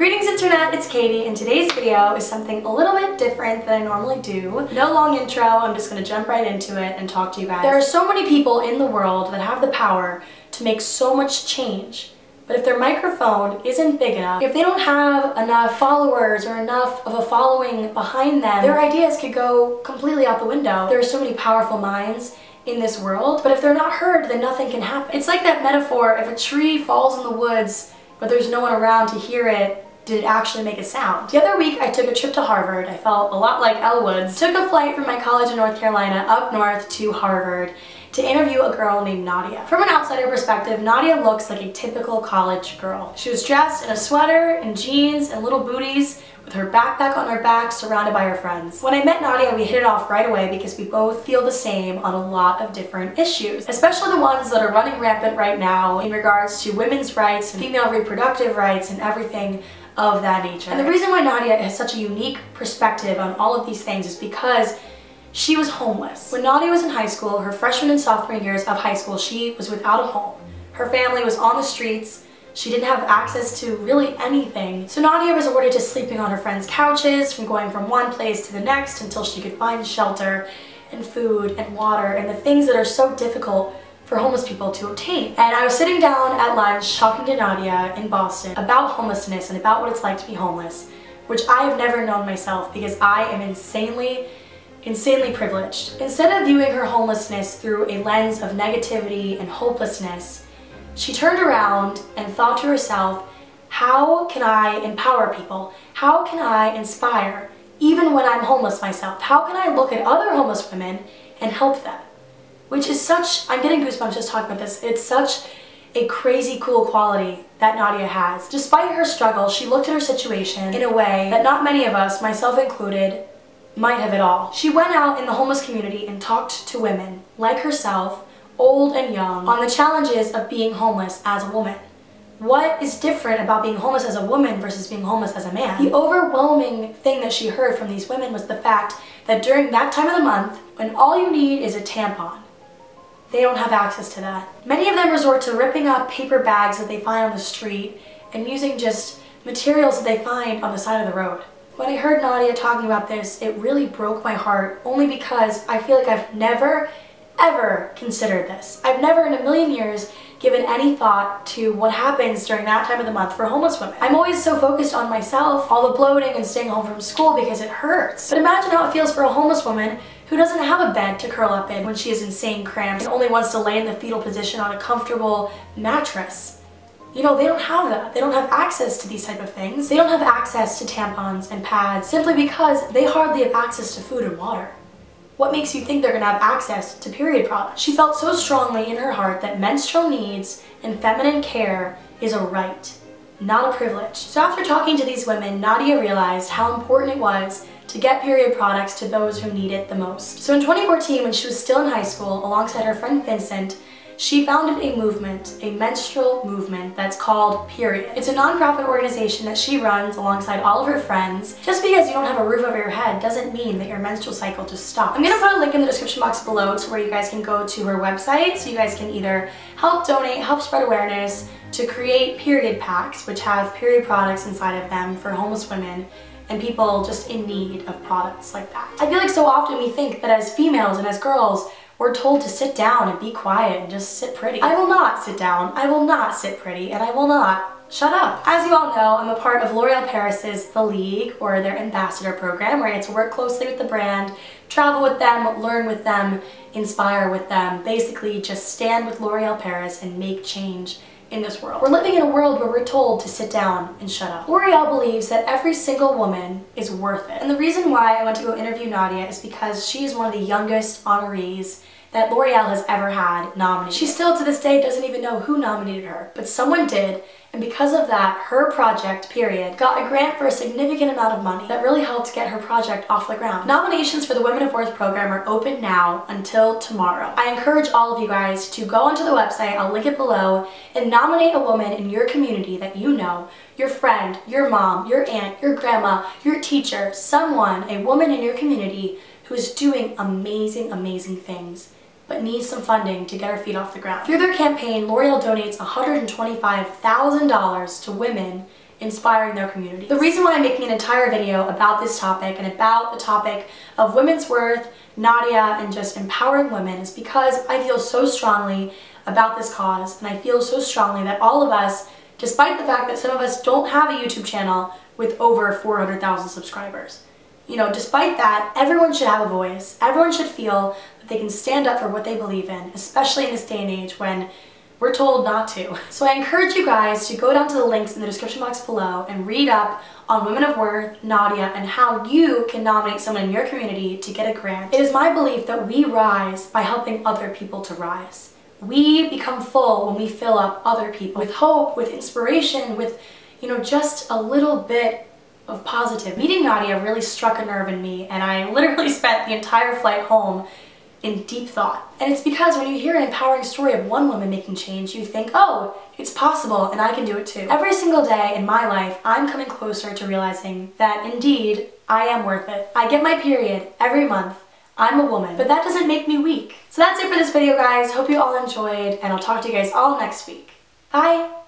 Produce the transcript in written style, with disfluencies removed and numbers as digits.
Greetings internet, it's Katie, and today's video is something a little bit different than I normally do. No long intro, I'm just going to jump right into it and talk to you guys. There are so many people in the world that have the power to make so much change, but if their microphone isn't big enough, if they don't have enough followers or enough of a following behind them, their ideas could go completely out the window. There are so many powerful minds in this world, but if they're not heard, then nothing can happen. It's like that metaphor, if a tree falls in the woods but there's no one around to hear it, did it actually make a sound? The other week I took a trip to Harvard. I felt a lot like Elle Woods. Took a flight from my college in North Carolina up north to Harvard to interview a girl named Nadia. From an outsider perspective, Nadia looks like a typical college girl. She was dressed in a sweater and jeans and little booties with her backpack on her back, surrounded by her friends. When I met Nadia, we hit it off right away because we both feel the same on a lot of different issues, especially the ones that are running rampant right now in regards to women's rights and female reproductive rights and everything of that nature. And the reason why Nadia has such a unique perspective on all of these things is because she was homeless. When Nadia was in high school, her freshman and sophomore years of high school, she was without a home. Her family was on the streets. She didn't have access to really anything. So Nadia resorted to sleeping on her friends' couches, from going from one place to the next until she could find shelter and food and water and the things that are so difficult for homeless people to obtain. And I was sitting down at lunch talking to Nadia in Boston about homelessness and about what it's like to be homeless, which I have never known myself because I am insanely privileged. Instead of viewing her homelessness through a lens of negativity and hopelessness, she turned around and thought to herself, how can I empower people? How can I inspire, even when I'm homeless myself? How can I look at other homeless women and help them? Which is such, I'm getting goosebumps just talking about this, it's such a crazy cool quality that Nadia has. Despite her struggle, she looked at her situation in a way that not many of us, myself included, might have at all. She went out in the homeless community and talked to women like herself, old and young, on the challenges of being homeless as a woman. What is different about being homeless as a woman versus being homeless as a man? The overwhelming thing that she heard from these women was the fact that during that time of the month, when all you need is a tampon, they don't have access to that. Many of them resort to ripping up paper bags that they find on the street and using just materials that they find on the side of the road. When I heard Nadia talking about this, it really broke my heart, only because I feel like I've never ever considered this. I've never in a million years given any thought to what happens during that time of the month for homeless women. I'm always so focused on myself, all the bloating and staying home from school because it hurts. But imagine how it feels for a homeless woman who doesn't have a bed to curl up in when she is insane cramped and only wants to lay in the fetal position on a comfortable mattress. You know, they don't have that. They don't have access to these type of things. They don't have access to tampons and pads simply because they hardly have access to food and water. What makes you think they're going to have access to period products? She felt so strongly in her heart that menstrual needs and feminine care is a right, not a privilege. So after talking to these women, Nadia realized how important it was to get period products to those who need it the most. So in 2014, when she was still in high school, alongside her friend Vincent, she founded a movement, a menstrual movement that's called Period. It's a nonprofit organization that she runs alongside all of her friends. Just because you don't have a roof over your head doesn't mean that your menstrual cycle just stops. I'm gonna put a link in the description box below to where you guys can go to her website so you guys can either help donate, help spread awareness to create period packs, which have period products inside of them for homeless women and people just in need of products like that. I feel like so often we think that as females and as girls, we're told to sit down and be quiet and just sit pretty. I will not sit down, I will not sit pretty, and I will not shut up. As you all know, I'm a part of L'Oreal Paris's The League, or their ambassador program, where I get to work closely with the brand, travel with them, learn with them, inspire with them, basically just stand with L'Oreal Paris and make change in this world. We're living in a world where we're told to sit down and shut up. L'Oreal believes that every single woman is worth it. And the reason why I went to go interview Nadia is because she is one of the youngest honorees that L'Oreal has ever had nominated. She still to this day doesn't even know who nominated her, but someone did, and because of that, her project, Period, got a grant for a significant amount of money that really helped get her project off the ground. Nominations for the Women of Worth program are open now until tomorrow. I encourage all of you guys to go onto the website, I'll link it below, and nominate a woman in your community that you know, your friend, your mom, your aunt, your grandma, your teacher, someone, a woman in your community who is doing amazing, amazing things but needs some funding to get her feet off the ground. Through their campaign, L'Oreal donates $125,000 to women inspiring their community. The reason why I'm making an entire video about this topic and about the topic of women's worth, Nadia, and just empowering women is because I feel so strongly about this cause, and I feel so strongly that all of us, despite the fact that some of us don't have a YouTube channel with over 400,000 subscribers, you know, despite that, everyone should have a voice. Everyone should feel that they can stand up for what they believe in, especially in this day and age when we're told not to. So I encourage you guys to go down to the links in the description box below and read up on Women of Worth, Nadia, and how you can nominate someone in your community to get a grant. It is my belief that we rise by helping other people to rise. We become full when we fill up other people with hope, with inspiration, with, you know, just a little bit of positive. Meeting Nadia really struck a nerve in me, and I literally spent the entire flight home in deep thought. And it's because when you hear an empowering story of one woman making change, you think, oh, it's possible and I can do it too. Every single day in my life, I'm coming closer to realizing that indeed, I am worth it. I get my period every month. I'm a woman, but that doesn't make me weak. So that's it for this video, guys. Hope you all enjoyed, and I'll talk to you guys all next week. Bye!